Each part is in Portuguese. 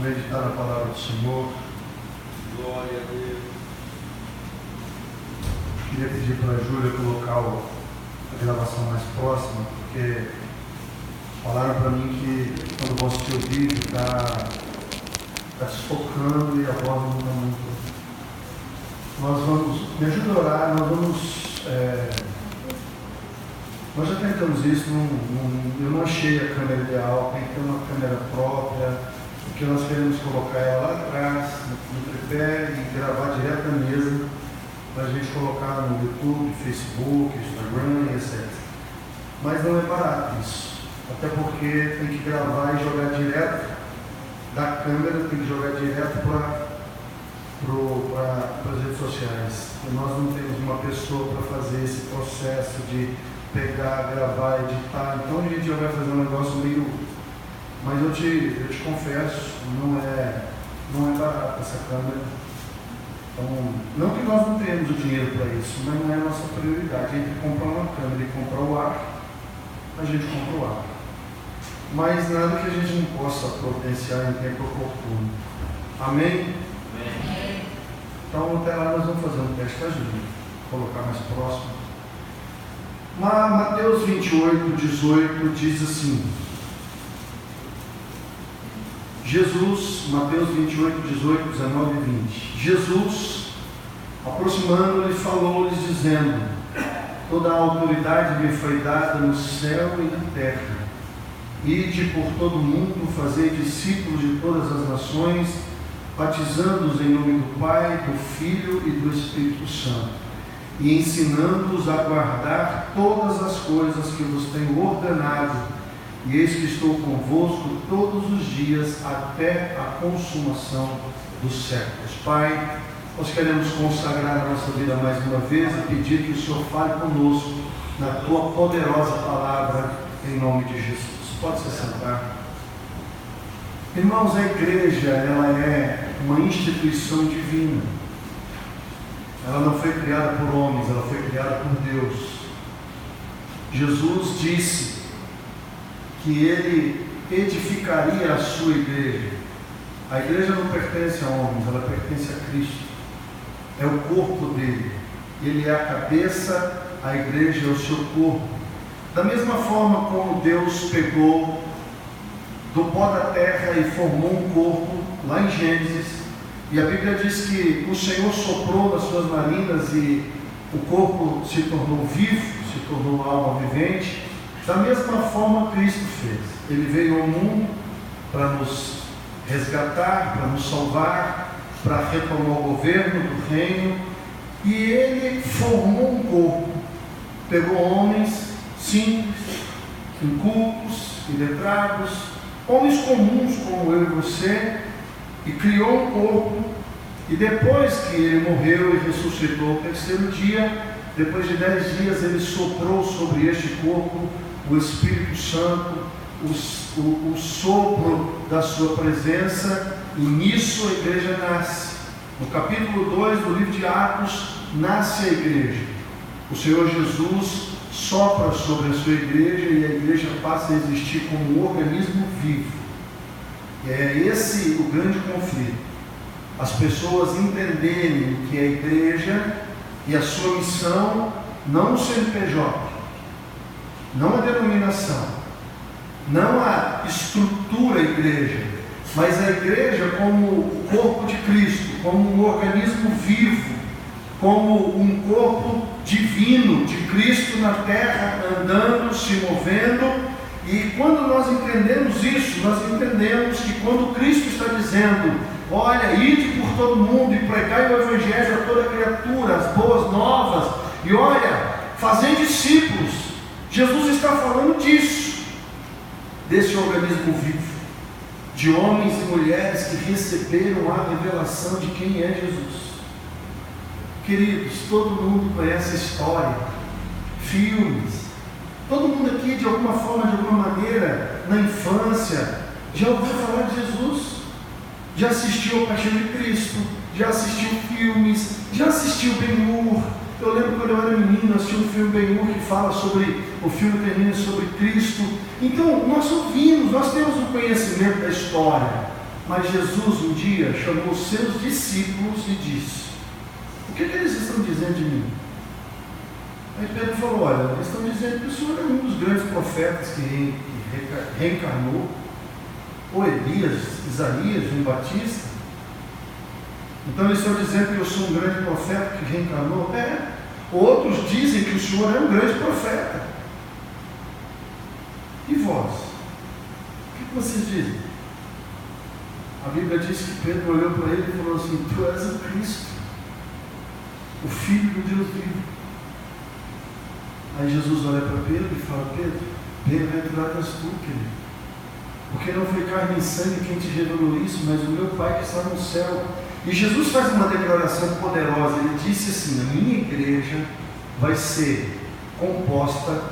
meditar na palavra do Senhor. Glória a Deus. Queria pedir para a Júlia colocar a gravação mais próxima, porque falaram para mim que quando vão assistir o vídeo está sufocando e a voz não está muito. Nós vamos, me ajuda a orar, nós já tentamos isso, eu não achei a câmera ideal, tem que ter uma câmera própria, porque nós queremos colocar ela lá atrás, no tripé, e gravar direto na mesa, para a gente colocar no YouTube, Facebook, Instagram, etc. Mas não é barato isso, até porque tem que gravar e jogar direto da câmera, tem que jogar direto para as redes sociais. E nós não temos uma pessoa para fazer esse processo de pegar, gravar, editar. Então a gente já vai fazer um negócio meio... Mas eu te confesso, não é barato essa câmera. Então, não que nós não tenhamos o dinheiro para isso, mas não é a nossa prioridade. Entre comprar uma câmera e comprar o ar, a gente compra o ar. Mas nada que a gente não possa providenciar em tempo oportuno. Amém? Amém. Então até lá nós vamos fazer um teste, ajuda. Colocar mais próximo. Mateus 28, 18 diz assim: Mateus 28, 18, 19 e 20. Jesus, aproximando-lhe, falou-lhes, dizendo: toda a autoridade me foi dada no céu e na terra. Ide por todo o mundo, fazei discípulos de todas as nações, batizando-os em nome do Pai, do Filho e do Espírito Santo, e ensinando-os a guardar todas as coisas que vos tenho ordenado, e eis que estou convosco todos os dias até a consumação dos séculos. Pai, nós queremos consagrar a nossa vida mais uma vez e pedir que o Senhor fale conosco na Tua poderosa palavra, em nome de Jesus. Pode se sentar. Irmãos, a igreja, ela é uma instituição divina. Ela não foi criada por homens, ela foi criada por Deus. Jesus disse que Ele edificaria a sua igreja. A igreja não pertence a homens, ela pertence a Cristo. É o corpo dele. Ele é a cabeça, a igreja é o seu corpo. Da mesma forma como Deus pegou do pó da terra e formou um corpo, lá em Gênesis, e a Bíblia diz que o Senhor soprou nas suas narinas e o corpo se tornou vivo, se tornou alma vivente. Da mesma forma Cristo fez. Ele veio ao mundo para nos resgatar, para nos salvar, para retomar o governo do reino, e Ele formou um corpo, pegou homens simples, incultos, iletrados, homens comuns como eu e você, e criou um corpo, e depois que ele morreu e ressuscitou ao terceiro dia, depois de 10 dias ele soprou sobre este corpo o Espírito Santo, o sopro da sua presença, e nisso a igreja nasce. No capítulo 2 do livro de Atos, nasce a igreja. O Senhor Jesus sopra sobre a sua igreja e a igreja passa a existir como um organismo vivo. E é esse o grande conflito. As pessoas entenderem que a igreja e a sua missão, não o CNPJ, não a denominação, não a estrutura igreja, mas a igreja como o corpo de Cristo, como um organismo vivo, como um corpo divino de Cristo na terra, andando, se movendo. E quando nós entendemos isso, nós entendemos que quando Cristo está dizendo: olha, ide por todo mundo e pregai o Evangelho a toda criatura, as boas novas, e olha, fazei discípulos, Jesus está falando disso, desse organismo vivo, de homens e mulheres que receberam a revelação de quem é Jesus. Queridos, todo mundo conhece a história, filmes, todo mundo aqui de alguma forma, de alguma maneira, na infância, já ouviu falar de Jesus, já assistiu a Paixão de Cristo, já assistiu filmes, já assistiu Ben-Hur. Eu lembro quando eu era menino, assisti um filme Ben-Hur que fala sobre, o filme termina sobre Cristo. Então nós ouvimos, nós temos um conhecimento da história. Mas Jesus um dia chamou os seus discípulos e disse: o que eles estão dizendo de mim? Aí Pedro falou: olha, eles estão dizendo que o Senhor é um dos grandes profetas que reencarnou, ou Elias, Isaías, João Batista. Então eles estão dizendo que eu sou um grande profeta que reencarnou? Outros dizem que o Senhor é um grande profeta. E vós? O que vocês dizem? A Bíblia diz que Pedro olhou para ele e falou assim: tu és o Cristo, o Filho do Deus vivo. Aí Jesus olha para Pedro e fala: Pedro, bem-aventurado és tu, querido, porque não foi carne e sangue quem te revelou isso, mas o meu Pai que está no céu. E Jesus faz uma declaração poderosa. Ele disse assim: a minha igreja vai ser composta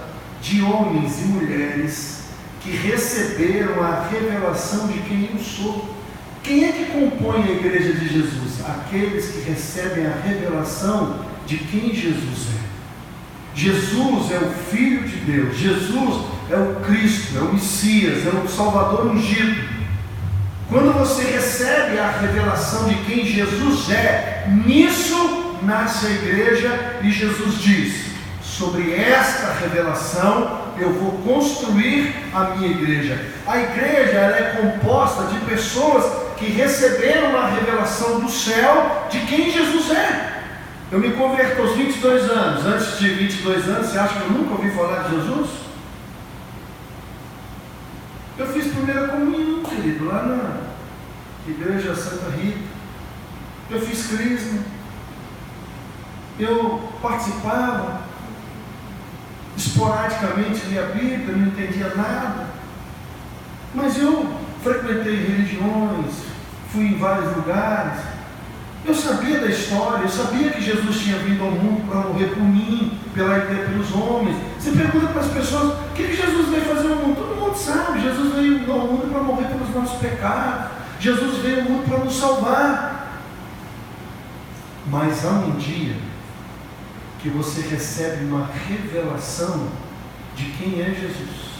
de homens e mulheres que receberam a revelação de quem eu sou. Quem é que compõe a igreja de Jesus? Aqueles que recebem a revelação de quem Jesus é. Jesus é o Filho de Deus, Jesus é o Cristo, é o Messias, é o Salvador ungido. Quando você recebe a revelação de quem Jesus é, nisso nasce a igreja. E Jesus diz: sobre esta revelação eu vou construir a minha igreja. A igreja, ela é composta de pessoas que receberam a revelação do céu de quem Jesus é. Eu me converto aos 22 anos. Antes de 22 anos, você acha que eu nunca ouvi falar de Jesus? Eu fiz primeira comunhão, querido, lá na Igreja Santa Rita. Eu fiz crisma. Eu participava esporadicamente, lia a Bíblia, não entendia nada. Mas eu frequentei religiões, fui em vários lugares. Eu sabia da história, eu sabia que Jesus tinha vindo ao mundo para morrer por mim, pelos homens. Você pergunta para as pessoas: o que Jesus veio fazer no mundo? Todo mundo sabe. Jesus veio ao mundo para morrer pelos nossos pecados. Jesus veio ao mundo para nos salvar. Mas há um dia que você recebe uma revelação de quem é Jesus,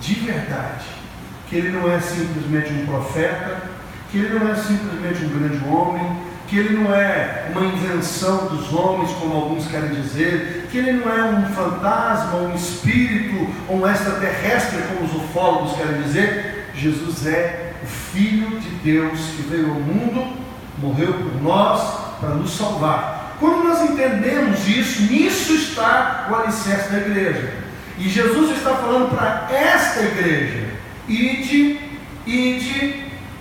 de verdade. Que ele não é simplesmente um profeta, que ele não é simplesmente um grande homem, que ele não é uma invenção dos homens, como alguns querem dizer, que ele não é um fantasma, um espírito, ou um extraterrestre, como os ufólogos querem dizer. Jesus é o Filho de Deus que veio ao mundo, morreu por nós para nos salvar. Quando nós entendemos isso, nisso está o alicerce da igreja. E Jesus está falando para esta igreja: ide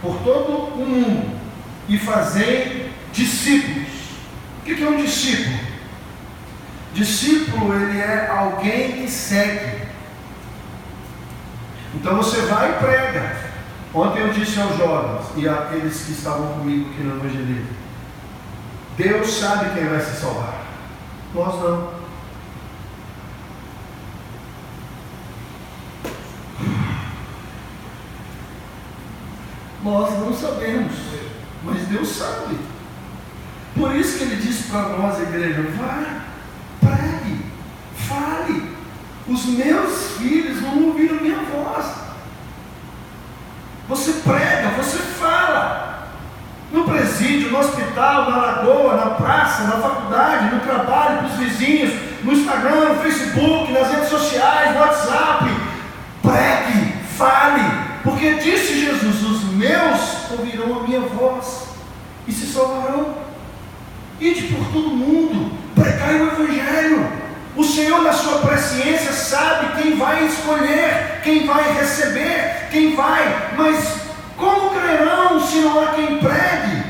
por todo o mundo e fazei discípulos. O que é um discípulo? Discípulo, ele é alguém que segue. Então você vai e prega. Ontem eu disse aos jovens e àqueles que estavam comigo aqui no evangelismo: Deus sabe quem vai se salvar, nós não. Nós não sabemos, mas Deus sabe. Por isso que Ele disse para nós, a igreja: vá, pregue, fale. Os meus filhos vão ouvir a minha voz. Você prega, você fala. No presídio, no hospital, na lagoa, na praça, na faculdade, no trabalho, para os vizinhos, no Instagram, no Facebook, nas redes sociais, no WhatsApp. Pregue, fale. Porque disse Jesus: os meus ouvirão a minha voz e se salvarão. Ide por todo mundo, pregai o Evangelho. O Senhor, na sua presciência, sabe quem vai escolher, quem vai receber, quem vai. Mas como crerão se não há quem pregue?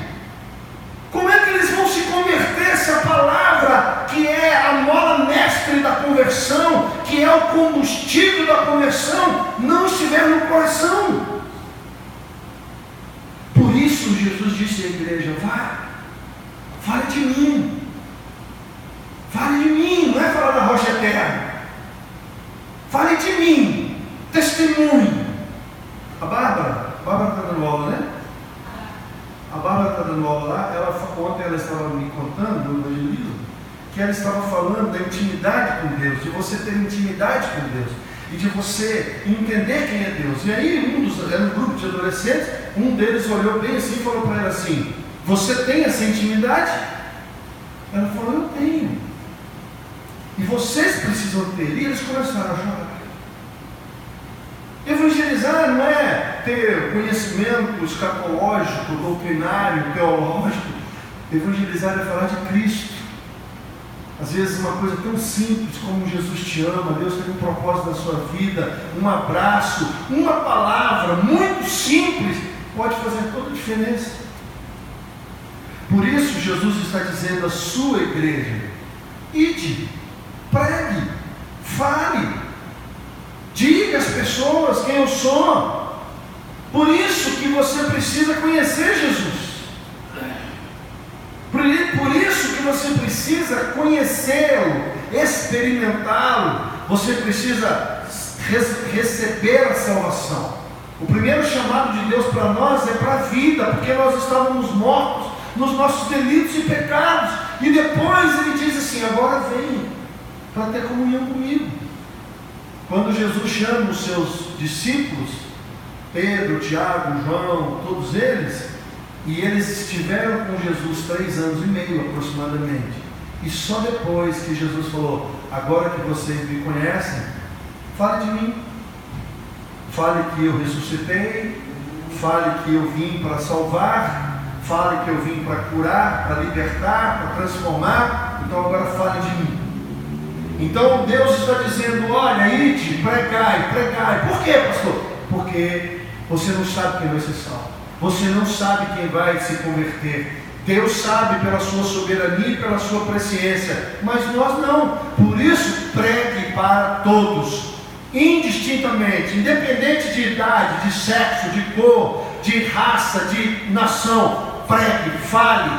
Como é que eles vão se converter se a palavra, que é a mola mestre da conversão, que é o combustível da conversão, não estiver no coração? Por isso Jesus disse à igreja: vá, fale de mim. Fale de mim, não é falar da rocha eterna. Fale de mim, testemunhe. A Bárbara está dando aula, né? A Bárbara está dando aula lá. Ontem ela estava me contando no evangelismo que ela estava falando da intimidade com Deus, de você ter intimidade com Deus e de você entender quem é Deus. E aí era um grupo de adolescentes um deles olhou bem assim e falou para ela assim: você tem essa intimidade? Ela falou: eu tenho. E vocês precisam ter. E eles começaram a chorar. Evangelizar não é ter conhecimento escatológico, doutrinário, teológico. Evangelizar é falar de Cristo. Às vezes uma coisa tão simples como Jesus te ama, Deus tem um propósito na sua vida, um abraço, uma palavra muito simples pode fazer toda a diferença. Por isso Jesus está dizendo à sua igreja: ide, pregue, fale, diga às pessoas quem eu sou. Por isso que você precisa conhecer Jesus. Por isso que você precisa conhecê-lo, experimentá-lo. Você precisa receber a salvação. O primeiro chamado de Deus para nós é para a vida, porque nós estávamos mortos nos nossos delitos e pecados. E depois ele diz assim: agora venha para ter comunhão comigo. Quando Jesus chama os seus discípulos, Pedro, Tiago, João, todos eles, e eles estiveram com Jesus 3 anos e meio aproximadamente, e só depois que Jesus falou: agora que vocês me conhecem, fale de mim, fale que eu ressuscitei, fale que eu vim para salvar, fale que eu vim para curar, para libertar, para transformar, então agora fale de mim. Então Deus está dizendo: olha, ide, pregai, pregai. Por quê, pastor? Porque você não sabe quem vai ser salvo. Você não sabe quem vai se converter. Deus sabe pela sua soberania e pela sua presciência, mas nós não. Por isso, pregue para todos, indistintamente, independente de idade, de sexo, de cor, de raça, de nação. Pregue, fale.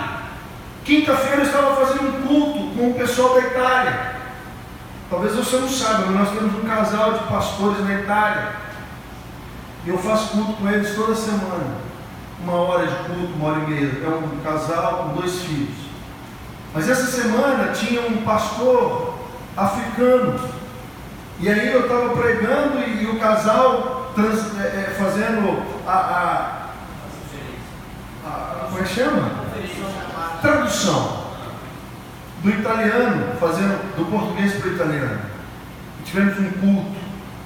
Quinta-feira eu estava fazendo um culto com o pessoal da Itália. Talvez você não saiba, mas nós temos um casal de pastores na Itália. E eu faço culto com eles toda semana. 1 hora de culto, 1h30. É um casal com 2 filhos. Mas essa semana tinha um pastor africano. E aí eu estava pregando e o casal fazendo como é que chama? Tradução do italiano, fazendo do português para o italiano. E tivemos um culto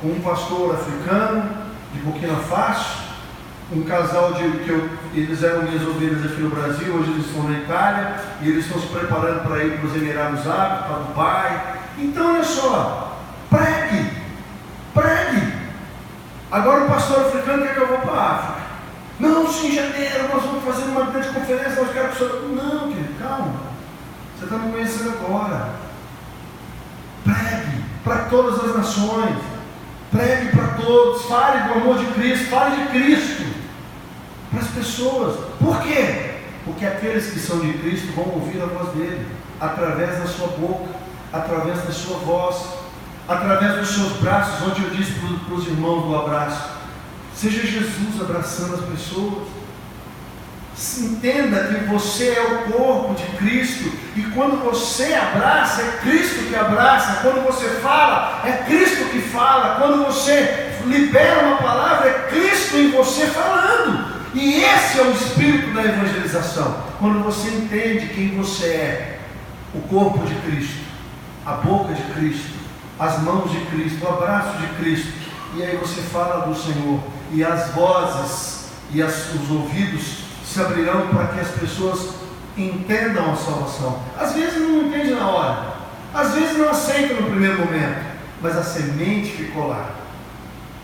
com um pastor africano de Burkina Faso, um casal eles eram minhas ovelhas aqui no Brasil, hoje eles estão na Itália, e eles estão se preparando para ir para os Emirados Árabes, para Dubai. Então olha só, pregue, pregue. Agora o pastor africano quer que eu vou para a África. Não, sim, em janeiro nós vamos fazer uma grande conferência, nós queremos que o senhor... Não, querido, calma, você está me conhecendo agora. Pregue para todas as nações, pregue para todos, fale do amor de Cristo, fale de Cristo para as pessoas. Por quê? Porque aqueles que são de Cristo vão ouvir a voz dele, através da sua boca, através da sua voz, através dos seus braços, onde eu disse para os irmãos do abraço, seja Jesus abraçando as pessoas. Entenda que você é o corpo de Cristo, e quando você abraça, é Cristo que abraça. Quando você fala, é Cristo que fala. Quando você libera uma palavra, é Cristo em você falando. E esse é o espírito da evangelização. Quando você entende quem você é, o corpo de Cristo, a boca de Cristo, as mãos de Cristo, o abraço de Cristo, e aí você fala do Senhor, e as vozes e os ouvidos se abrirão para que as pessoas entendam a salvação. Às vezes não entende na hora, às vezes não aceita no primeiro momento, mas a semente ficou lá.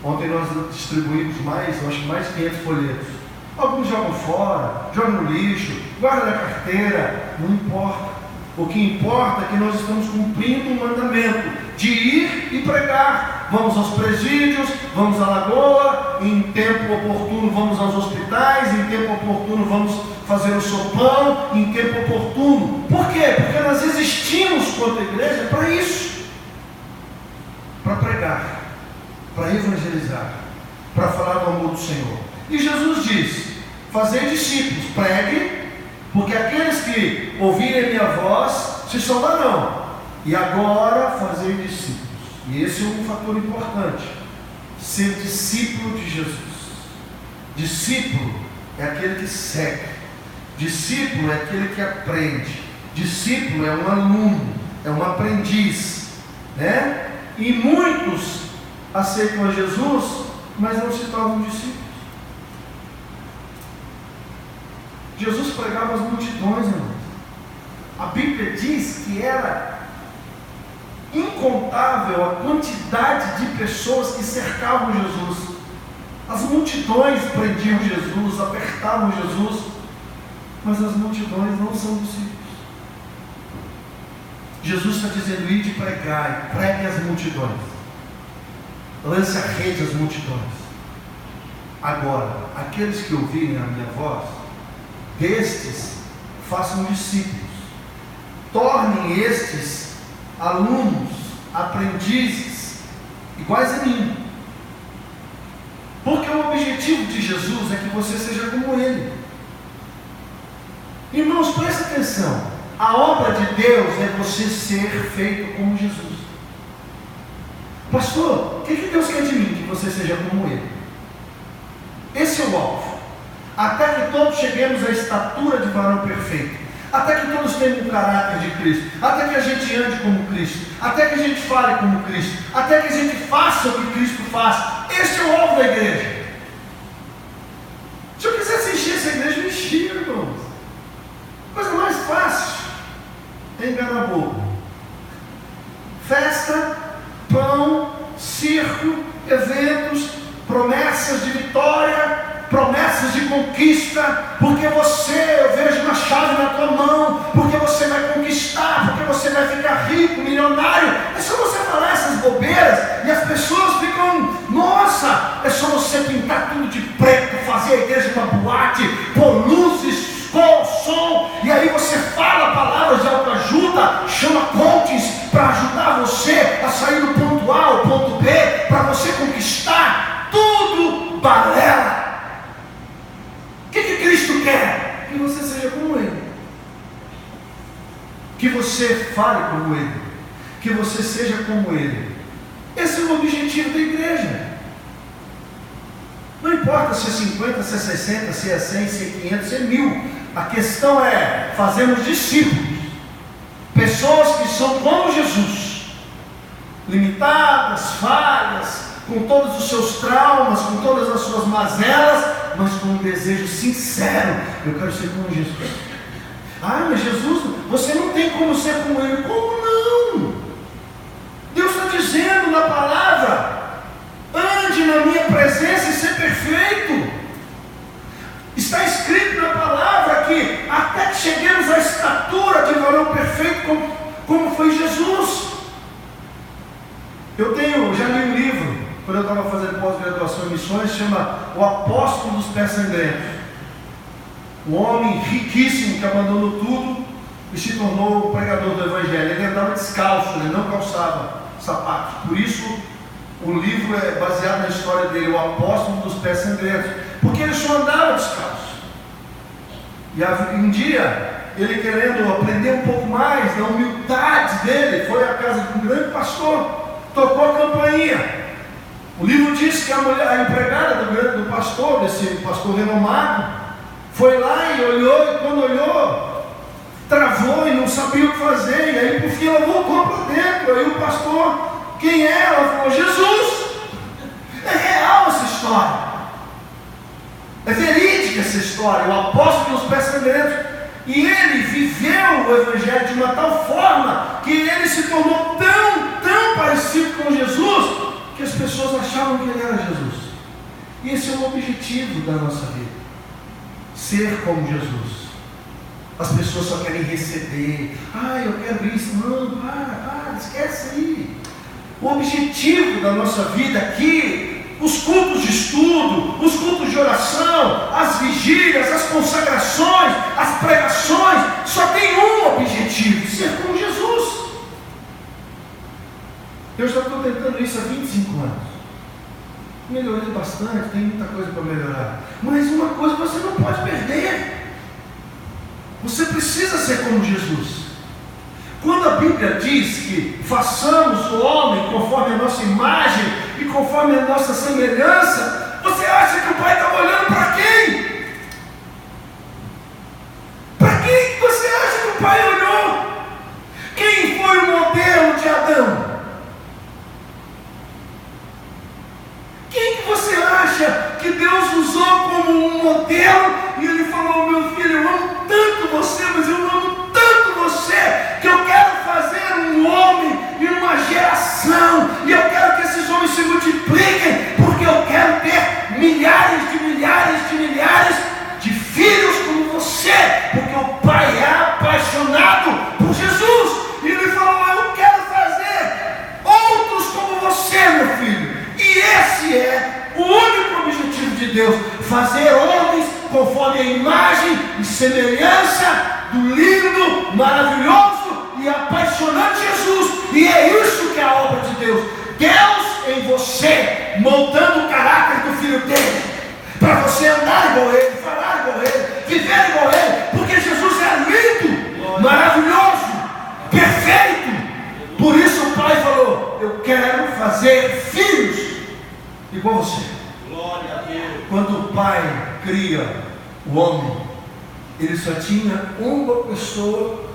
Ontem nós distribuímos mais de 500 folhetos. Alguns jogam fora, jogam no lixo, guardam na carteira, não importa. O que importa é que nós estamos cumprindo um mandamento de ir e pregar. Vamos aos presídios, vamos à lagoa, em tempo oportuno vamos aos hospitais, em tempo oportuno vamos fazer o sopão, em tempo oportuno. Por quê? Porque nós existimos quanto igreja para isso, para pregar, para evangelizar, para falar do amor do Senhor. E Jesus diz: fazei discípulos, pregue, porque aqueles que ouvirem a minha voz se salvarão. E agora fazei discípulos. E esse é um fator importante. Ser discípulo de Jesus. Discípulo é aquele que segue. Discípulo é aquele que aprende. Discípulo é um aluno, é um aprendiz, né? E muitos aceitam a Jesus, mas não se tornam discípulos. Jesus pregava as multidões, irmãos. A Bíblia diz que era incontável a quantidade de pessoas que cercavam Jesus. As multidões prendiam Jesus, apertavam Jesus, mas as multidões não são discípulos. Jesus está dizendo: ide pregar, pregue as multidões, lance a rede às multidões. Agora, aqueles que ouvirem a minha voz, destes façam discípulos, tornem estes alunos, aprendizes, iguais a mim. Porque o objetivo de Jesus é que você seja como Ele. Irmãos, presta atenção. A obra de Deus é você ser feito como Jesus. Pastor, o que Deus quer de mim? Que você seja como Ele. Esse é o alvo. Até que todos cheguemos à estatura de varão perfeito. Até que todos tenham o caráter de Cristo. Até que a gente ande como Cristo. Até que a gente fale como Cristo. Até que a gente faça o que Cristo faz. Este é o alvo da igreja. Se eu quisesse encher essa igreja, eu enchia, irmãos. Coisa mais fácil é enganar bobo. Festa, pão, circo, eventos, promessas de vitória, promessas de conquista, porque eu vejo uma chave na tua mão, porque você vai conquistar, porque você vai ficar rico, milionário. É só você falar essas bobeiras e as pessoas ficam: nossa, é só você pintar tudo de preto, fazer a igreja uma boate, pôr luzes, com som, e aí você fala palavras de autoajuda, chama coaches para ajudar você a sair do ponto A ao ponto B, para você conquistar. Tudo balela. O que Cristo quer? Que você seja como Ele, que você fale como Ele, que você seja como Ele. Esse é o objetivo da igreja. Não importa se é 50, se é 60, se é 100, se é 500, se é 1000. A questão é fazermos discípulos, pessoas que são como Jesus, limitadas, falhas, com todos os seus traumas, com todas as suas mazelas, mas com um desejo sincero: eu quero ser como Jesus. Ah, mas Jesus, você não tem como ser como Ele. Como não? Deus está dizendo na palavra: ande na minha presença e ser perfeito. Está escrito na palavra que até que cheguemos à estatura de varão perfeito, como foi Jesus. Já li um livro, quando eu estava fazendo pós-graduação em missões, chama O Apóstolo dos Pés Sangrentos. Um homem riquíssimo que abandonou tudo e se tornou o pregador do Evangelho. Ele andava descalço, ele não calçava sapatos. Por isso o livro é baseado na história dele, O Apóstolo dos Pés Sangrentos, porque ele só andava descalço. E um dia, ele querendo aprender um pouco mais da humildade dele, foi à casa de um grande pastor, tocou a campainha. O livro diz que a empregada do pastor, desse pastor renomado, foi lá e olhou, e quando olhou, travou e não sabia o que fazer. E aí por fim ela voltou para dentro. Aí o pastor: quem é? Ela falou: Jesus. É real essa história, é verídica essa história. O apóstolo dos pés sangrentos. E ele viveu o Evangelho de uma tal forma que ele se tornou tão parecido com Jesus que as pessoas achavam que ele era Jesus. E esse é o objetivo da nossa vida: ser como Jesus. As pessoas só querem receber. Eu quero isso. Não, para, esquece aí. O objetivo da nossa vida aqui, os cultos de estudo, os cultos de oração, as vigílias, as consagrações, as pregações, só tem um objetivo: ser como Jesus. Eu já estou tentando isso há 25 anos. Melhorei bastante, tem muita coisa para melhorar. Mas uma coisa você não pode perder: você precisa ser como Jesus. Quando a Bíblia diz que façamos o homem conforme a nossa imagem e conforme a nossa semelhança, você acha que o Pai está olhando para quem? imagem e semelhança do lindo, maravilhoso e apaixonante Jesus. E é isso que é a obra de Deus. Deus em você, moldando o caráter do Filho dele, para você andar igual ele, falar igual ele, viver igual ele, porque Jesus é lindo, maravilhoso, perfeito. Por isso o Pai falou: eu quero fazer filhos igual você. Glória a Deus. Quando o Pai cria o homem, ele só tinha uma pessoa,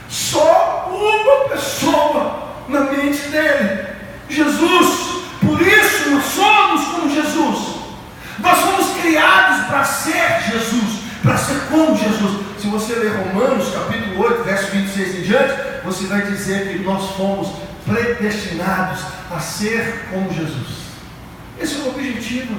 só uma pessoa na mente dele: Jesus. Por isso nós somos como Jesus. Nós fomos criados para ser Jesus, para ser como Jesus. Se você ler Romanos capítulo 8, verso 26 em diante, você vai dizer que nós fomos predestinados a ser como Jesus. Esse é o objetivo.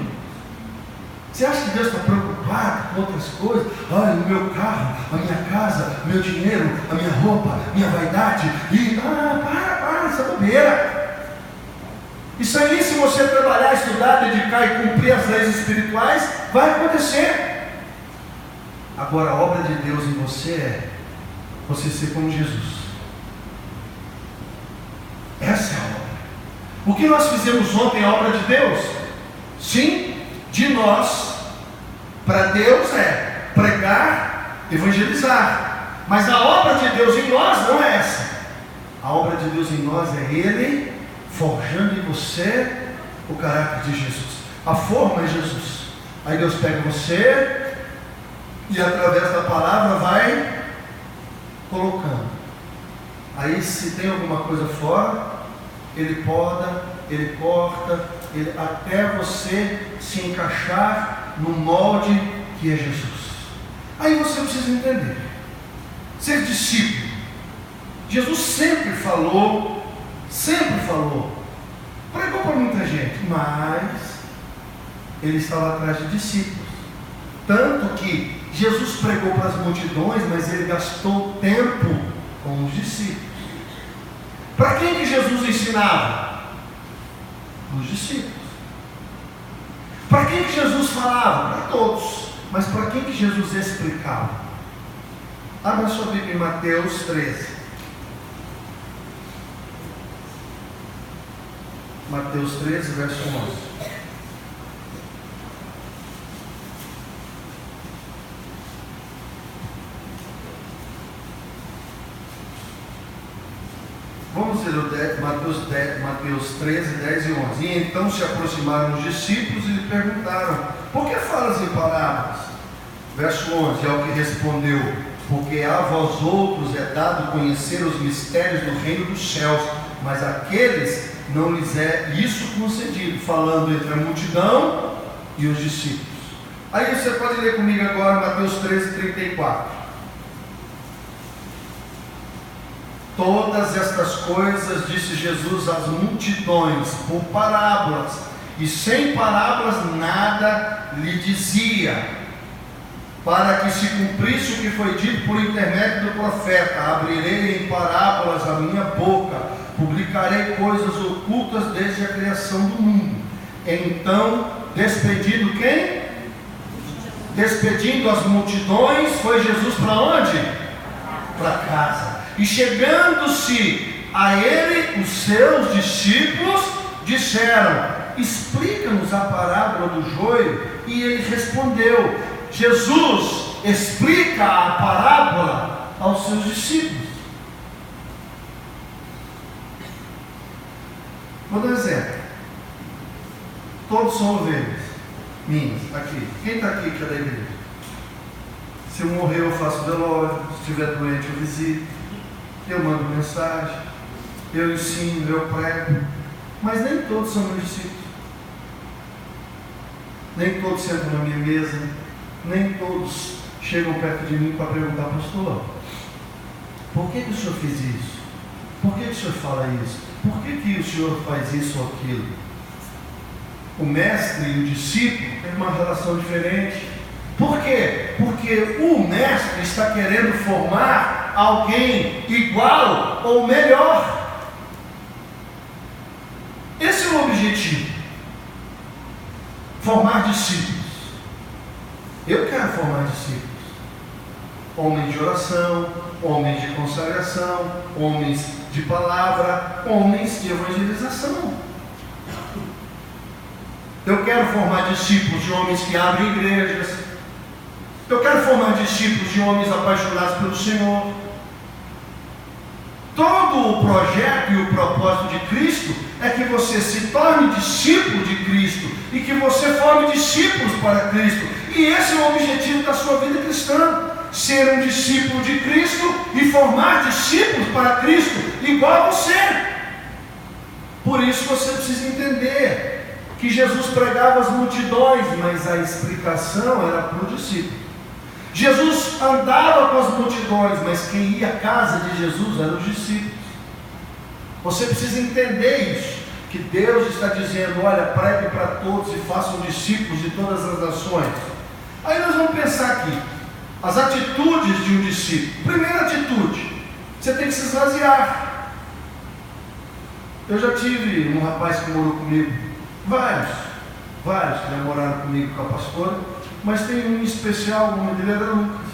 Você acha que Deus está preocupado com outras coisas? Olha, o meu carro, a minha casa, o meu dinheiro, a minha roupa, minha vaidade. E para, essa bobeira. Isso aí, se você trabalhar, estudar, dedicar e cumprir as leis espirituais, vai acontecer. Agora, a obra de Deus em você é você ser como Jesus. Essa é a obra. O que nós fizemos ontem, a obra de Deus? Sim, de nós para Deus é pregar, evangelizar. Mas a obra de Deus em nós não é essa. A obra de Deus em nós é Ele forjando em você o caráter de Jesus. A forma é Jesus. Aí Deus pega você e através da palavra vai colocando. Aí se tem alguma coisa fora, Ele poda, Ele corta, até você se encaixar no molde que é Jesus. Aí você precisa entender. Ser discípulo. Jesus sempre falou, pregou para muita gente, mas Ele estava atrás de discípulos. Tanto que Jesus pregou para as multidões, mas Ele gastou tempo com os discípulos. Para quem que Jesus ensinava? Os discípulos. Para quem que Jesus falava? Para todos. Mas para quem que Jesus explicava? Abra sua Bíblia em Mateus 13. Mateus 13, verso 11. Vamos ler Mateus 13, 10 e 11. E então se aproximaram os discípulos e lhe perguntaram: por que falas em parábolas? Verso 11, ao que respondeu: porque a vós outros é dado conhecer os mistérios do reino dos céus, mas aqueles não lhes é isso concedido. Falando entre a multidão e os discípulos. Aí você pode ler comigo agora Mateus 13, 34. Todas estas coisas disse Jesus às multidões por parábolas, e sem parábolas nada lhe dizia, para que se cumprisse o que foi dito por intermédio do profeta: abrirei em parábolas a minha boca, publicarei coisas ocultas desde a criação do mundo. Então, despedindo quem? Despedindo as multidões, foi Jesus para onde? Para casa. E chegando-se a ele, os seus discípulos disseram: explica-nos a parábola do joio. E ele respondeu. Jesus explica a parábola aos seus discípulos. Vou dar um exemplo. Todos são ovelhas minhas, aqui. Quem está aqui que é da igreja? Se eu morrer, eu faço velório. Se estiver doente, eu visito. Eu mando mensagem. Eu ensino, eu prego. Mas nem todos são meus discípulos. Nem todos sentam na minha mesa. Nem todos chegam perto de mim para perguntar: pastor, por que o senhor fez isso? Por que o senhor fala isso? Por que o senhor faz isso ou aquilo? O mestre e o discípulo têm uma relação diferente. Por quê? Porque o mestre está querendo formar alguém igual ou melhor. Esse é o objetivo. Formar discípulos. Eu quero formar discípulos. homens de oração, homens de consagração, homens de palavra, homens de evangelização. Eu quero formar discípulos de homens que abrem igrejas. Eu quero formar discípulos de homens apaixonados pelo Senhor. Todo o projeto e o propósito de Cristo é que você se torne discípulo de Cristo e que você forme discípulos para Cristo. E esse é o objetivo da sua vida cristã: ser um discípulo de Cristo e formar discípulos para Cristo igual a você. Por isso você precisa entender que Jesus pregava às multidões, mas a explicação era para o discípulo. Jesus andava com as multidões, mas quem ia à casa de Jesus eram os discípulos. Você precisa entender isso, que Deus está dizendo: olha, pregue para todos e façam discípulos de todas as nações. Aí nós vamos pensar aqui, as atitudes de um discípulo. Primeira atitude, você tem que se esvaziar. Eu já tive um rapaz que morou comigo, vários que namoraram comigo com a pastora, mas tem um especial, o nome dele era Lucas.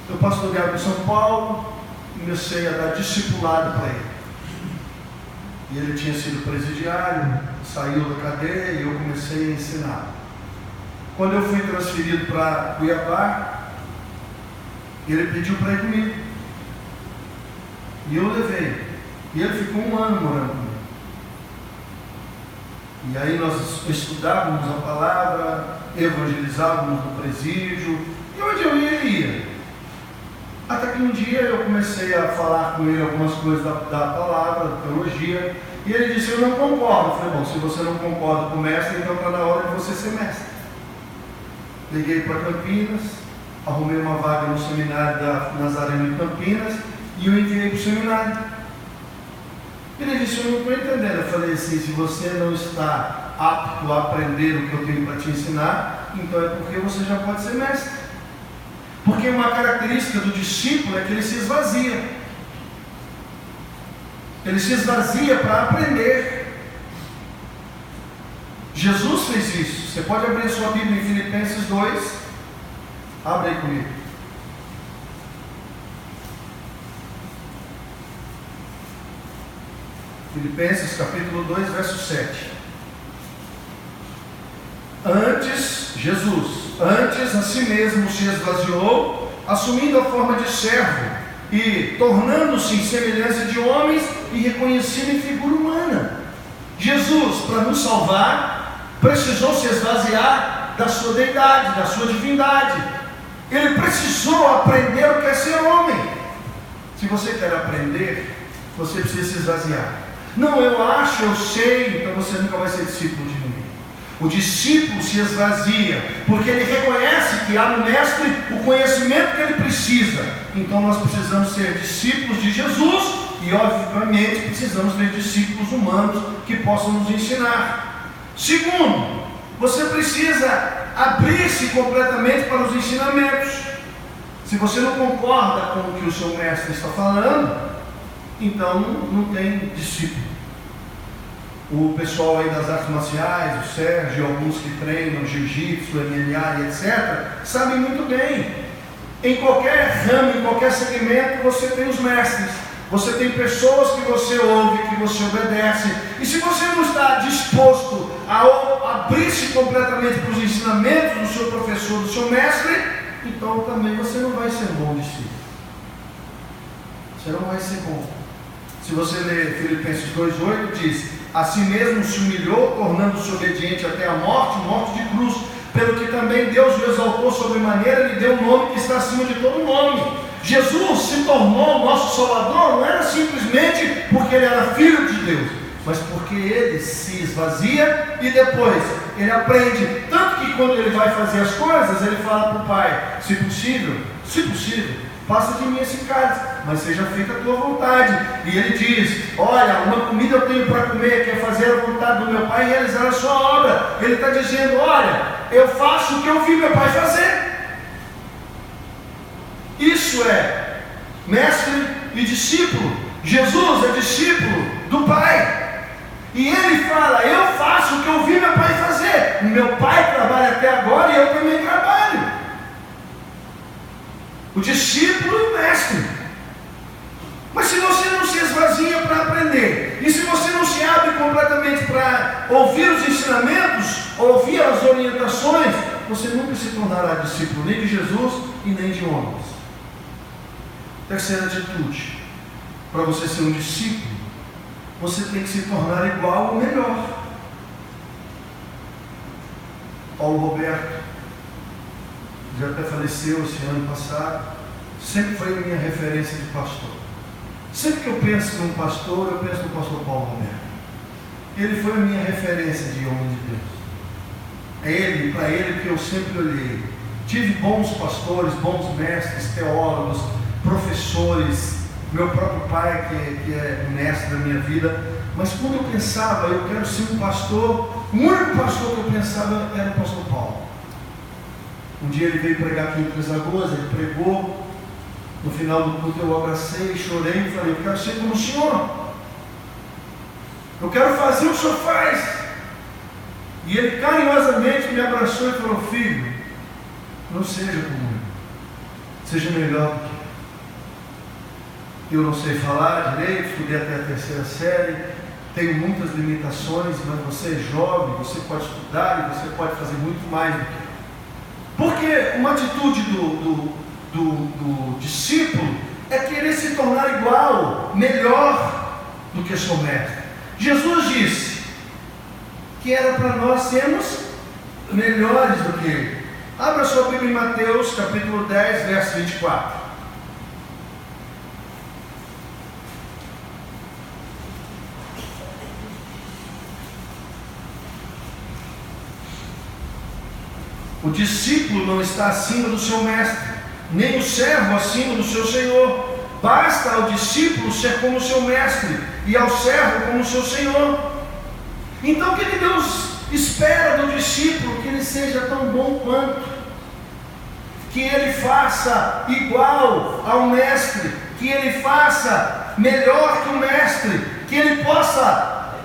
Eu pastoreava em São Paulo, comecei a dar discipulado para ele. E ele tinha sido presidiário, saiu da cadeia e eu comecei a ensinar. Quando eu fui transferido para Cuiabá, ele pediu para ir comigo. E eu levei. E ele ficou 1 ano morando comigo. E aí nós estudávamos a palavra, evangelizávamos no presídio, e onde eu ia, ele ia. Até que um dia eu comecei a falar com ele algumas coisas da palavra, da teologia, e ele disse: eu não concordo. Eu falei: bom, se você não concorda com o mestre, então está na hora de você ser mestre. Liguei para Campinas, arrumei uma vaga no seminário da Nazareno de Campinas, e eu enviei para o seminário. Ele disse: eu não estou entendendo. Eu falei assim: se você não está apto a aprender o que eu tenho para te ensinar, então é porque você já pode ser mestre. Porque uma característica do discípulo é que ele se esvazia. Ele se esvazia para aprender. Jesus fez isso. Você pode abrir a sua Bíblia em Filipenses 2. Abre aí comigo. Filipenses capítulo 2, verso 7. Antes a si mesmo se esvaziou, assumindo a forma de servo e tornando-se em semelhança de homens e reconhecido em figura humana. Jesus, para nos salvar, precisou se esvaziar da sua deidade, da sua divindade. Ele precisou aprender o que é ser homem. Se você quer aprender, você precisa se esvaziar. Não, eu acho, eu sei, então você nunca vai ser discípulo de ninguém. O discípulo se esvazia, porque ele reconhece que há no mestre o conhecimento que ele precisa. Então nós precisamos ser discípulos de Jesus e, obviamente, precisamos ter discípulos humanos que possam nos ensinar. Segundo, você precisa abrir-se completamente para os ensinamentos. Se você não concorda com o que o seu mestre está falando, então não tem discípulo. O pessoal aí das artes marciais, o Sérgio, alguns que treinam jiu-jitsu, MMA e etc., sabem muito bem. Em qualquer ramo, em qualquer segmento, você tem os mestres. Você tem pessoas que você ouve, que você obedece. E se você não está disposto a abrir-se completamente para os ensinamentos do seu professor, do seu mestre, então também você não vai ser bom discípulo. Você não vai ser bom. Se você ler Filipenses 2,8, diz: a si mesmo se humilhou, tornando-se obediente até a morte, morte de cruz, pelo que também Deus o exaltou sobremaneira e lhe deu um nome que está acima de todo nome. Jesus se tornou o nosso Salvador, não era simplesmente porque ele era filho de Deus, mas porque ele se esvazia e depois ele aprende. Tanto que quando ele vai fazer as coisas, ele fala para o Pai: se possível, passa de mim esse cálice, mas seja feita a tua vontade. E ele diz: olha, uma comida eu tenho para comer, que é fazer a vontade do meu Pai e realizar a sua obra. Ele está dizendo: olha, eu faço o que eu vi meu Pai fazer. Isso é mestre e discípulo. Jesus é discípulo do Pai. E ele fala: eu faço o que eu vi meu Pai fazer. Meu Pai trabalha até agora e eu também trabalho. o discípulo e o mestre. Mas se você não se esvazia para aprender, e se você não se abre completamente para ouvir os ensinamentos, ouvir as orientações, você nunca se tornará discípulo nem de Jesus e nem de homens. Terceira atitude: para você ser um discípulo, você tem que se tornar igual ou melhor. Paulo Roberto, já até faleceu esse ano passado, sempre foi a minha referência de pastor. Sempre que eu penso num pastor, eu penso no pastor Paulo Roberto. Ele foi a minha referência de homem de Deus. É ele, para ele que eu sempre olhei. Tive bons pastores, bons mestres, teólogos, professores, meu próprio pai que é mestre da minha vida. Mas quando eu pensava, eu quero ser um pastor, o único pastor que eu pensava era o pastor Paulo. Um dia ele veio pregar aqui em Três Lagoas, ele pregou. No final do culto eu abracei, chorei e falei: eu quero ser como o Senhor. Eu quero fazer o que o Senhor faz. E ele carinhosamente me abraçou e falou: filho, não seja como eu, seja melhor do que eu. Eu não sei falar direito, estudei até a terceira série, tenho muitas limitações, mas você é jovem, você pode estudar e você pode fazer muito mais do que eu. Porque uma atitude do discípulo é querer se tornar igual, melhor do que seu mestre. Jesus disse que era para nós sermos melhores do que ele. Abra sua Bíblia em Mateus capítulo 10, verso 24. O discípulo não está acima do seu mestre, nem o servo acima do seu senhor. Basta ao discípulo ser como o seu mestre, e ao servo como o seu senhor. Então o que Deus espera do discípulo? Que ele seja tão bom quanto, que ele faça igual ao mestre, que ele faça melhor que o mestre, que ele possa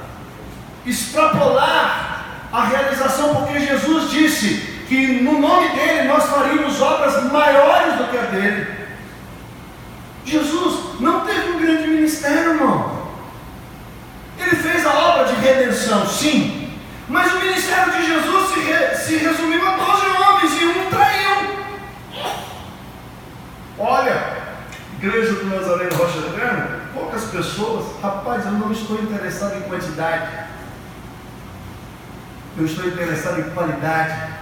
extrapolar a realização, porque Jesus disse que no nome dele nós faríamos obras maiores do que a dele. Jesus não teve um grande ministério, irmão. Ele fez a obra de redenção, sim, mas o ministério de Jesus se resumiu a 12 homens e um traiu. Olha, igreja do Nazareno Rocha Eterna, poucas pessoas. Rapaz, eu não estou interessado em quantidade, eu estou interessado em qualidade.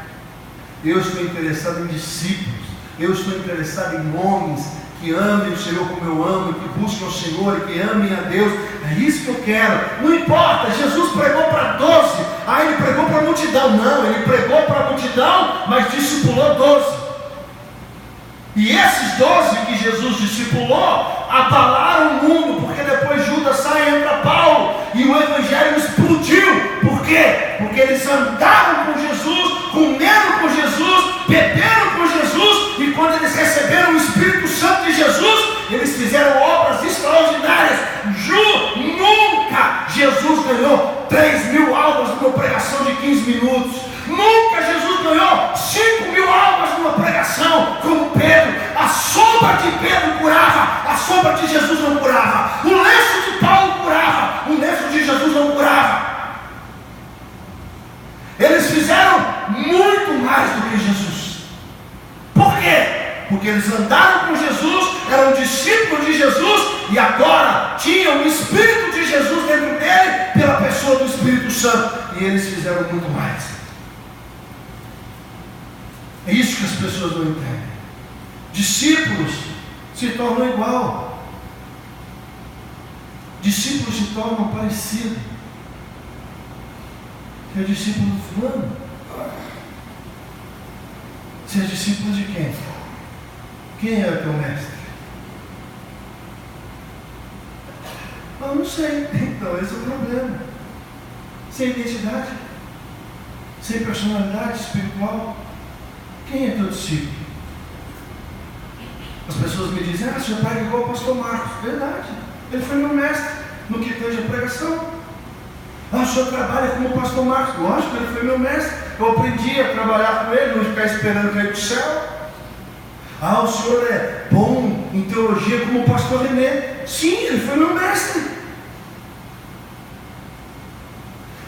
Eu estou interessado em discípulos. Eu estou interessado em homens que amem o Senhor como eu amo, que busquem o Senhor e que amem a Deus. É isso que eu quero. Não importa, Jesus pregou para 12. Ele pregou para a multidão. Não, ele pregou para a multidão, mas discipulou 12. E esses 12 que Jesus discipulou abalaram o mundo, porque depois Judas sai e entra Paulo, e o evangelho explodiu. Por quê? Porque eles andaram com Jesus, comeram com Jesus, beberam com Jesus, e quando eles receberam o Espírito Santo de Jesus, eles fizeram obras extraordinárias. Nunca Jesus ganhou 3.000 almas numa pregação de 15 minutos. Nunca Jesus ganhou 5.000 almas numa pregação como Pedro. A sombra de Pedro curava, a sombra de Jesus não curava. O lenço de Paulo curava, o lenço de Jesus não curava. Eles fizeram muito mais do que Jesus. Por quê? Porque eles andaram com Jesus, eram discípulos de Jesus, e agora tinham o Espírito de Jesus dentro dele, pela pessoa do Espírito Santo. E eles fizeram muito mais. É isso que as pessoas não entendem. Discípulos se tornam igual. Discípulos se tornam parecidos. Você é discípulo do fulano? Você é discípulo de quem? Quem é o teu mestre? Eu não sei. Então esse é o problema. Sem identidade, sem personalidade espiritual. Quem é teu discípulo? As pessoas me dizem: seu pai é igual ao pastor Marcos. Verdade, ele foi meu mestre no que tange a pregação. O senhor trabalha como o pastor Marcos. Lógico, ele foi meu mestre. Eu aprendi a trabalhar com ele, não ficar esperando cair do céu. Ah, o senhor é bom em teologia como o pastor René. Sim, ele foi meu mestre.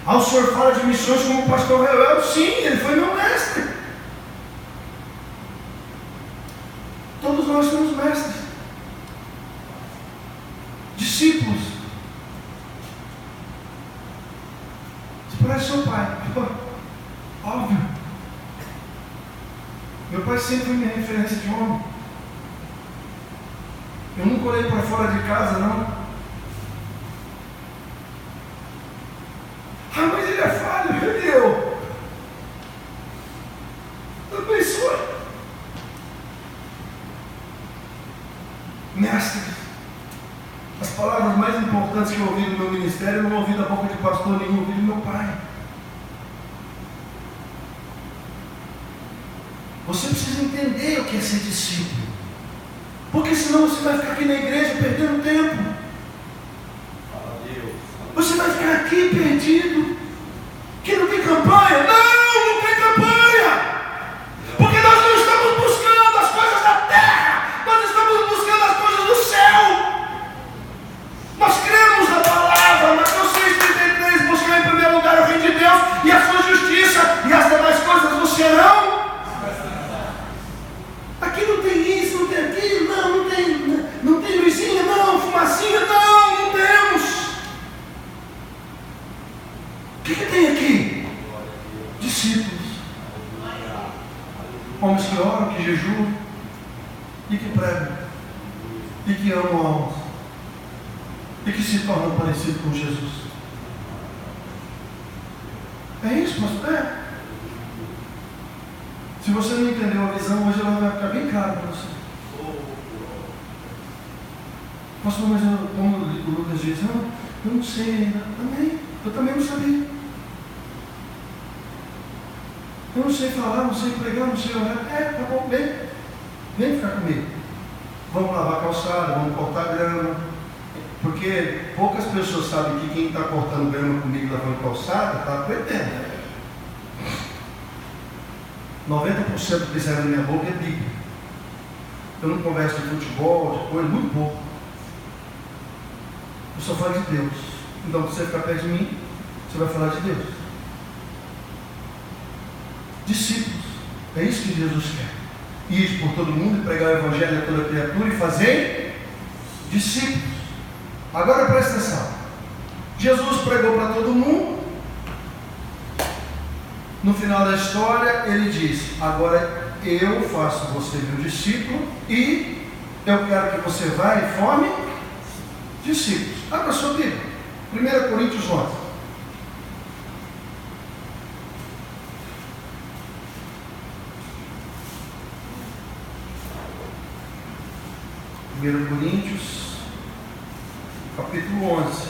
Ah, o senhor fala de missões como o pastor Reuel. Sim, ele foi meu mestre. Todos nós somos mestres, discípulos. Você parece seu pai. Óbvio. Meu pai sempre foi minha referência de homem. Eu nunca olhei para fora de casa, não. Ah, mas ele é falho, ele é eu. Também sou. Mestre, as palavras mais importantes que eu ouvi no meu ministério, eu não ouvi da boca de pastor nenhum, ouvi do meu pai. Você precisa entender o que é ser discípulo, porque senão você vai ficar aqui na igreja perdendo tempo. Você vai ficar aqui perdido. Que não tem campanha? Não tem campanha. Porque nós não estamos buscando as coisas da terra, nós estamos buscando as coisas do céu. Nós cremos na palavra, Mateus 6,33, buscar em primeiro lugar o reino de Deus e a sua justiça, e as demais coisas vos serão. Aqui não tem isso, não tem aquilo, não tem luzinha, não, fumacinha, não temos. O que tem aqui? Discípulos. Homens que oram, que jejuam, e que pregam, e que amam almas, e que se tornam parecidos com Jesus. É isso, pastor? É. Se você não entendeu a visão, hoje ela vai ficar bem clara para você. Pastor, mas como o Lucas diz, eu não sei ainda. Eu também não sabia. Eu não sei falar, não sei pregar, não sei orar. Tá bom, vem ficar comigo. Vamos lavar a calçada, vamos cortar grama. Porque poucas pessoas sabem que quem está cortando grama comigo lavando calçada está perdendo. 90% do que sai da minha boca é Bíblia. Eu não converso de futebol, de coisa, muito pouco. Eu só falo de Deus. Então, se você ficar perto de mim, você vai falar de Deus. Discípulos. É isso que Jesus quer. Ir por todo mundo e pregar o evangelho a toda criatura e fazer discípulos. Agora presta atenção. Jesus pregou para todo mundo. No final da história, ele diz: agora eu faço você meu discípulo e eu quero que você vá e forme discípulos. Abra sua Bíblia. 1 Coríntios 11. Coríntios, capítulo 11,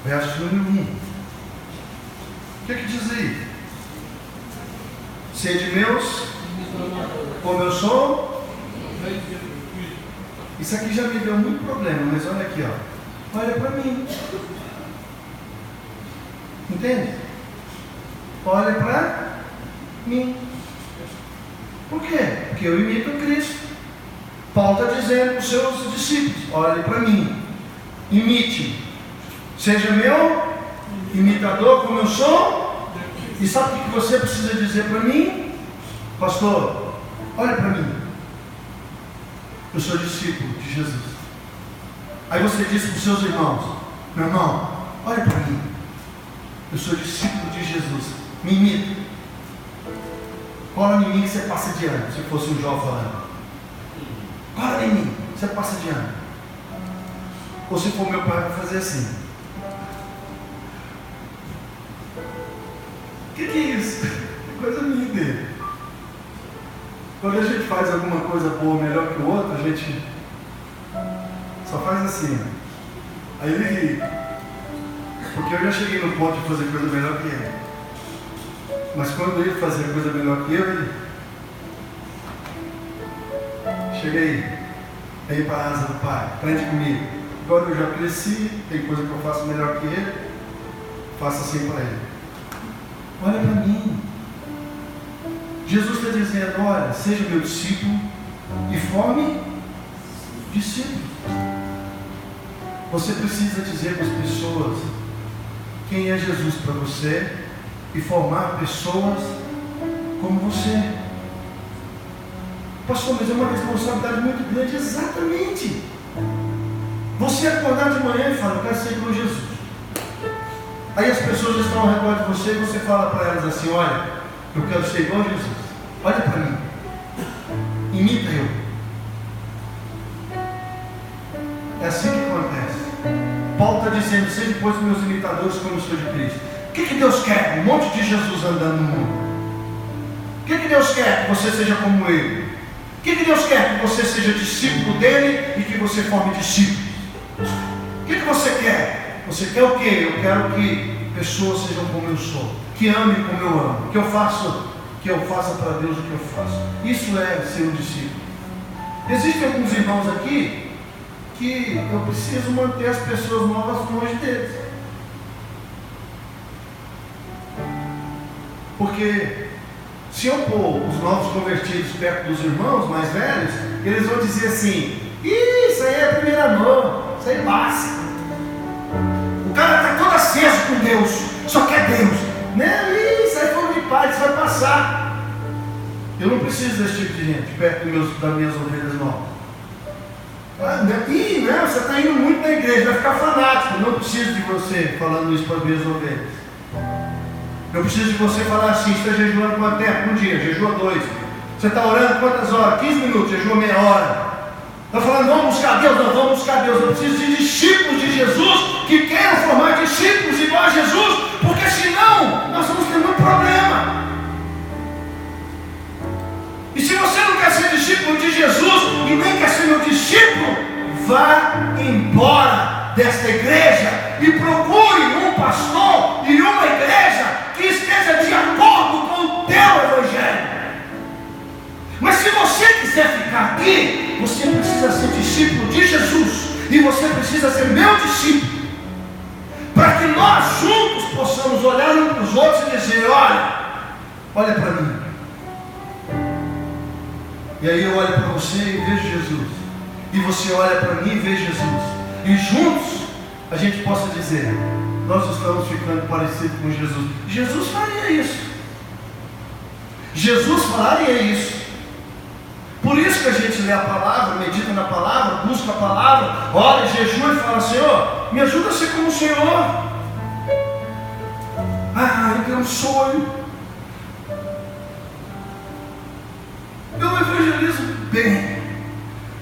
verso número 1. O que diz aí? Sede meus, como eu sou. Isso aqui já me deu muito problema, mas olha aqui, ó. Olha para mim. Entende? Olha para mim. Por quê? Porque eu imito Cristo. Paulo está dizendo para os seus discípulos: olhe para mim, imite-me, seja meu imitador como eu sou. E sabe o que você precisa dizer para mim? Pastor, olhe para mim, eu sou discípulo de Jesus. Aí você diz para os seus irmãos: meu irmão, olhe para mim, eu sou discípulo de Jesus, me imita. Cola em mim que você passa de ano, se fosse um Jó falando. Cola em mim, você passa de ano. Ou se for meu pai, vai fazer assim. O que é isso? É coisa minha dele. Quando a gente faz alguma coisa boa melhor que o outro, a gente só faz assim. Aí ele ri. Porque eu já cheguei no ponto de fazer coisa melhor que ele. Mas quando ele fazia coisa melhor que eu, ele... Chega aí, vem para a asa do Pai, aprende comigo. Agora eu já cresci, tem coisa que eu faço melhor que ele, faça assim para ele. Olha para mim. Jesus está dizendo: olha, seja meu discípulo e forme discípulos. Você precisa dizer para as pessoas quem é Jesus para você e formar pessoas como você. Pastor, mas é uma responsabilidade muito grande. Exatamente. Você acordar de manhã e fala, eu quero ser igual a Jesus. Aí as pessoas estão ao redor de você e você fala para elas assim, olha, eu quero ser igual a Jesus. Olha para mim. Imita eu. É assim que acontece. Paulo está dizendo, seja depois meus imitadores como eu sou de Cristo. O que Deus quer? Um monte de Jesus andando no mundo. O que Deus quer? Que você seja como Ele. O que Deus quer? Que você seja discípulo dEle e que você forme discípulos. O que você quer? Você quer o quê? Eu quero que pessoas sejam como eu sou. Que amem como eu amo. Que eu faça para Deus o que eu faço. Isso é ser um discípulo. Existem alguns irmãos aqui que eu preciso manter as pessoas novas longe deles. Porque se eu pôr os novos convertidos perto dos irmãos mais velhos, eles vão dizer assim, isso aí é primeira mão, isso aí passa. O cara está todo aceso com Deus, só quer Deus, né? Isso aí foi de paz, isso vai passar. Eu não preciso desse tipo de gente perto das minhas ovelhas novas. Você está indo muito na igreja, vai ficar fanático. Não preciso de você falando isso para as minhas ovelhas. Eu preciso de você falar assim, você está jejuando quanto tempo? Um dia, jejua 2. Você está orando quantas horas? 15 minutos, jejua meia hora. Está falando, vamos buscar Deus? Não, vamos buscar Deus. Eu preciso de discípulos de Jesus que queiram formar discípulos igual a Jesus, porque senão nós vamos ter um problema. E se você não quer ser discípulo de Jesus e nem quer ser meu discípulo, vá embora desta igreja e procure um pastor e uma igreja que esteja de acordo com o teu evangelho. Mas se você quiser ficar aqui, você precisa ser discípulo de Jesus e você precisa ser meu discípulo, para que nós juntos possamos olhar uns para os outros e dizer, olha para mim. E aí eu olho para você e vejo Jesus, e você olha para mim e vê Jesus, e juntos a gente possa dizer, nós estamos ficando parecidos com Jesus. Jesus faria isso. Jesus faria isso. Por isso que a gente lê a palavra, medita na palavra, busca a palavra, ora, jejua e fala, Senhor, me ajuda a ser como o Senhor. Eu tenho um sonho. Eu evangelizo bem,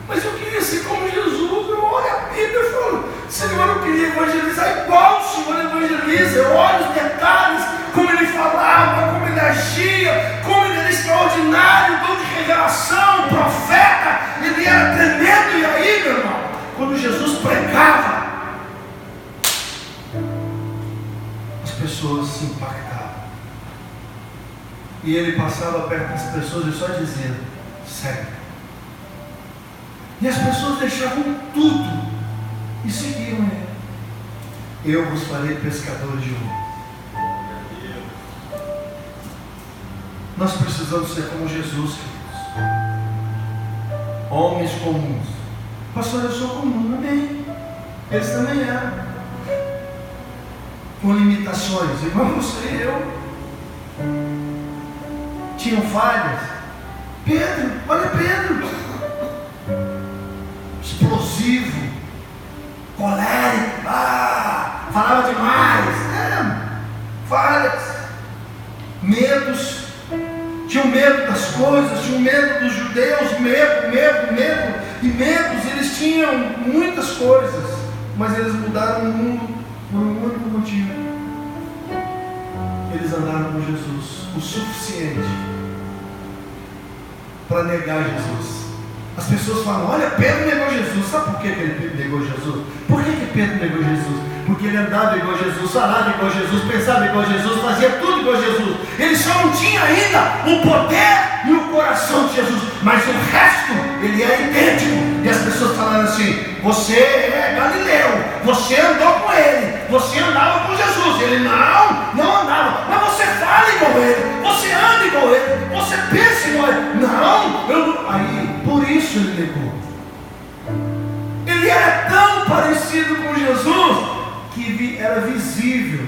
mas eu queria ser como Jesus. Eu olho a Bíblia e falo, Senhor, eu queria evangelizar igual o Senhor evangeliza. Eu olho os detalhes, como ele falava, como ele agia, como ele era extraordinário, dom de revelação, profeta, ele era tremendo. E aí, meu irmão, quando Jesus pregava, as pessoas se impactavam. E ele passava perto das pessoas e só dizia, segue. E as pessoas deixavam tudo e seguiam ele. Eu vos farei pescadores de homens. Nós precisamos ser como Jesus, queridos. Homens comuns. Pastor, eu sou comum, amém. Eles também eram. Com limitações, igual você e eu. Tinham falhas. Pedro, olha Pedro. Explosivo, colérico, falava demais. Falhas, medos. Tinham medo das coisas, tinham medo dos judeus, medo. E medos, eles tinham muitas coisas, mas eles mudaram o mundo por um único motivo. Eles andaram com Jesus o suficiente para negar Jesus. As pessoas falam, olha, Pedro negou Jesus. Sabe por que ele negou Jesus? Por que Pedro negou Jesus? Porque ele andava igual a Jesus, falava igual a Jesus, pensava igual a Jesus, fazia tudo igual a Jesus. Ele só não tinha ainda o poder e o coração de Jesus, mas o resto, ele era idêntico. E as pessoas falando assim, você é Galileu, você andou com ele, você andava com Jesus. Ele não andava, mas você fala igual a ele, você anda igual a ele, você pensa igual a ele. Aí Por isso ele negou. Ele era tão parecido com Jesus que era visível,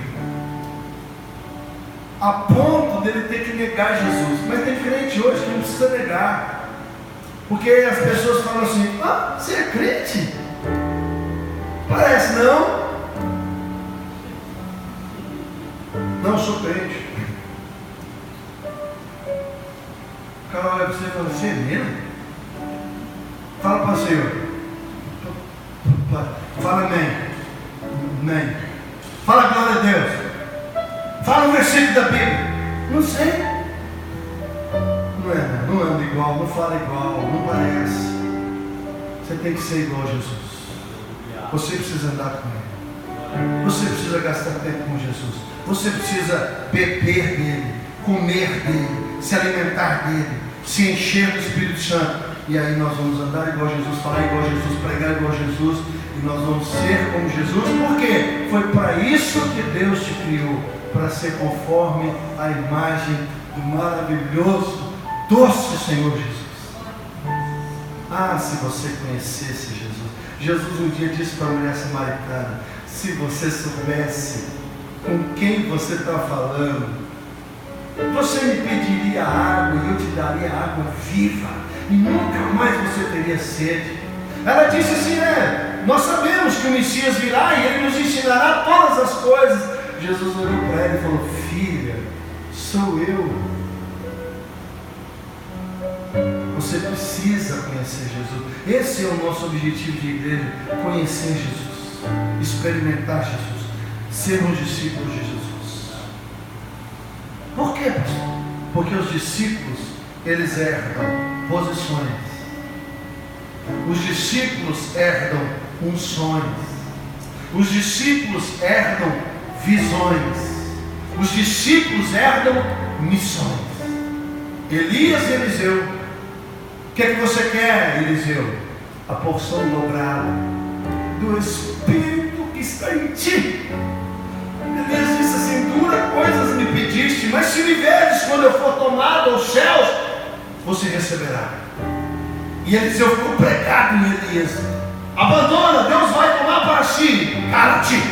a ponto dele ter que negar Jesus. Mas tem crente hoje que não precisa negar, porque as pessoas falam assim: ah, você é crente? Parece, não? Não sou crente. O cara olha para você e fala: você é mesmo? Fala para o Senhor. Fala amém. Amém. Fala glória a Deus. Fala um versículo da Bíblia. Não sei. Não anda igual, não fala igual, não parece. Você tem que ser igual a Jesus. Você precisa andar com Ele. Você precisa gastar tempo com Jesus. Você precisa beber dele, comer dele, se alimentar dele, se encher do Espírito Santo. E aí nós vamos andar igual a Jesus, falar igual a Jesus, pregar igual a Jesus. E nós vamos ser como Jesus. Por quê? Foi para isso que Deus te criou, para ser conforme a imagem do maravilhoso, doce Senhor Jesus. Ah, se você conhecesse Jesus. Jesus um dia disse para a mulher samaritana: se você soubesse com quem você está falando, você me pediria água e eu te daria água viva, e nunca mais você teria sede. Ela disse assim: nós sabemos que o Messias virá e ele nos ensinará todas as coisas. Jesus olhou para ela e falou: filha, sou eu. Você precisa conhecer Jesus. Esse é o nosso objetivo de igreja: conhecer Jesus, experimentar Jesus, sermos discípulos de Jesus. Por quê, pastor? Porque os discípulos, eles herdam posições. Os discípulos herdam unções. Os discípulos herdam visões. Os discípulos herdam missões. Elias e Eliseu. O que é que você quer, Eliseu? A porção dobrada do Espírito que está em ti. Elias disse assim: dura coisas me pediste, mas se me veres quando eu for tomado aos céus, você receberá. E Eliseu ficou pregado em Elias: abandona, Deus vai tomar para si, cala-te.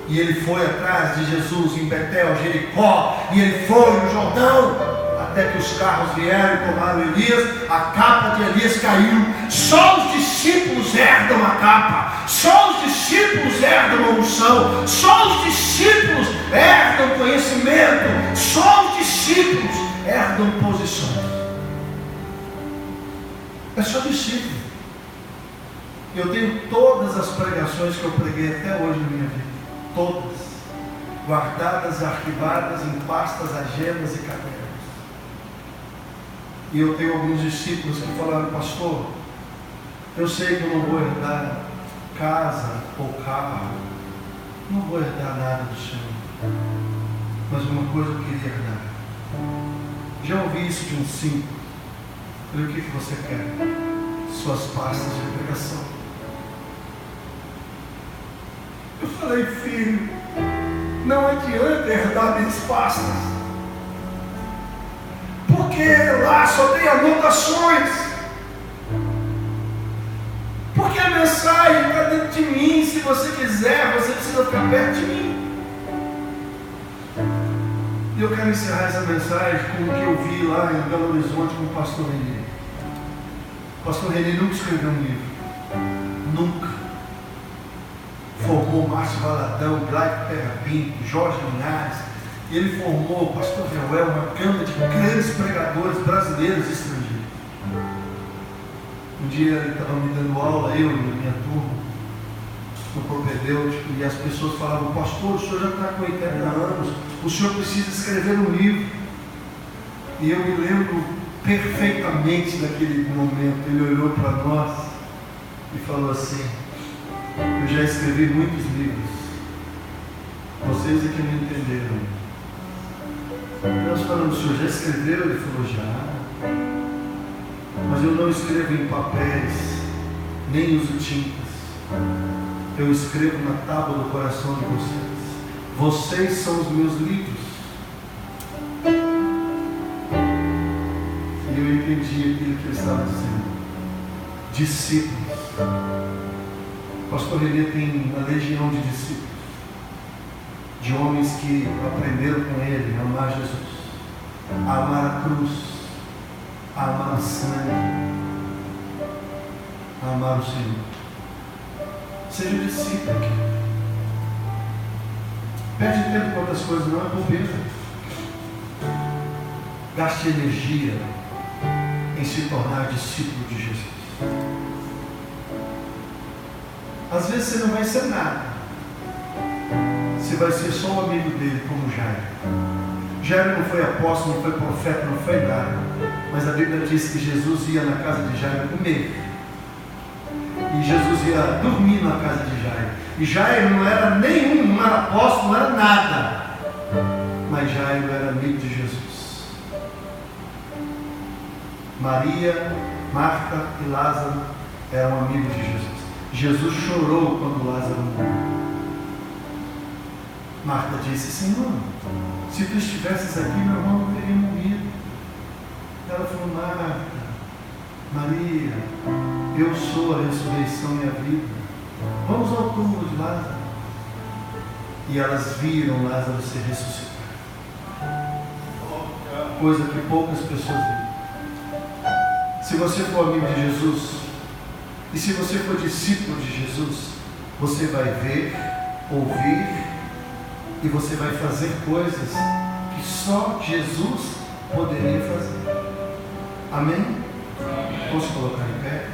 E ele foi atrás de Jesus em Betel, Jericó, e ele foi no Jordão, até que os carros vieram e tomaram Elias. A capa de Elias caiu. Só os discípulos herdam a capa, só os discípulos herdam a unção, só os discípulos herdam conhecimento, só os discípulos herdam posições. É só discípulo. Eu tenho todas as pregações que eu preguei até hoje na minha vida, todas, guardadas, arquivadas em pastas, agendas e cadernos. E eu tenho alguns discípulos que falaram: pastor, eu sei que eu não vou herdar casa ou carro, não vou herdar nada do Senhor, mas uma coisa eu queria herdar. Já ouvi isso de um 5. Falei: o que você quer? Suas pastas de pregação. Eu falei: filho, não adianta herdar minhas pastas, porque lá só tem anotações. Porque a mensagem está dentro de mim. Se você quiser, você precisa ficar perto de mim. E eu quero encerrar essa mensagem com o que eu vi lá em Belo Horizonte com o pastor Renê. O pastor Renê nunca escreveu um livro. Nunca. Formou Márcio Valadão, Glaico Terra Pinto, Jorge Linhares. E ele formou o pastor Reuel, uma gama de grandes pregadores brasileiros e estrangeiros. Um dia ele estava me dando aula, eu e minha turma, no propedêutico, e as pessoas falavam: pastor, o senhor já está com 80 anos, o senhor precisa escrever um livro. E eu me lembro perfeitamente daquele momento. Ele olhou para nós e falou assim: eu já escrevi muitos livros, vocês é que não entenderam. Nós falamos: o senhor já escreveu? Ele falou: já. Mas eu não escrevo em papéis, nem uso tintas. Eu escrevo na tábua do coração de vocês. Vocês são os meus livros. E eu entendi aquilo que ele estava dizendo. Discípulos. O pastor Renê tem uma legião de discípulos, de homens que aprenderam com ele a amar Jesus, a amar a cruz, a amar o sangue, a amar o Senhor. Seja discípulo aqui. Perde tempo com outras coisas, não é bobeira. Gaste energia em se tornar discípulo de Jesus. Às vezes você não vai ser nada. Você vai ser só um amigo dele, como Jairo. Jairo não foi apóstolo, não foi profeta, não foi nada. Mas a Bíblia diz que Jesus ia na casa de Jairo comer. E Jesus ia dormir na casa de Jairo. E Jairo não era nenhum, não era apóstolo, não era nada. Mas Jairo era amigo de Jesus. Maria, Marta e Lázaro eram amigos de Jesus. Jesus chorou quando Lázaro morreu. Marta disse: Senhor, se tu estivesses aqui, meu irmão não teria morrido. Ela falou: Marta, Maria, eu sou a ressurreição e a vida. Vamos ao túmulo de Lázaro. E elas viram Lázaro ser ressuscitado. Coisa que poucas pessoas viram. Se você for amigo de Jesus, e se você for discípulo de Jesus, você vai ver, ouvir, e você vai fazer coisas que só Jesus poderia fazer. Amém? Vamos colocar em pé?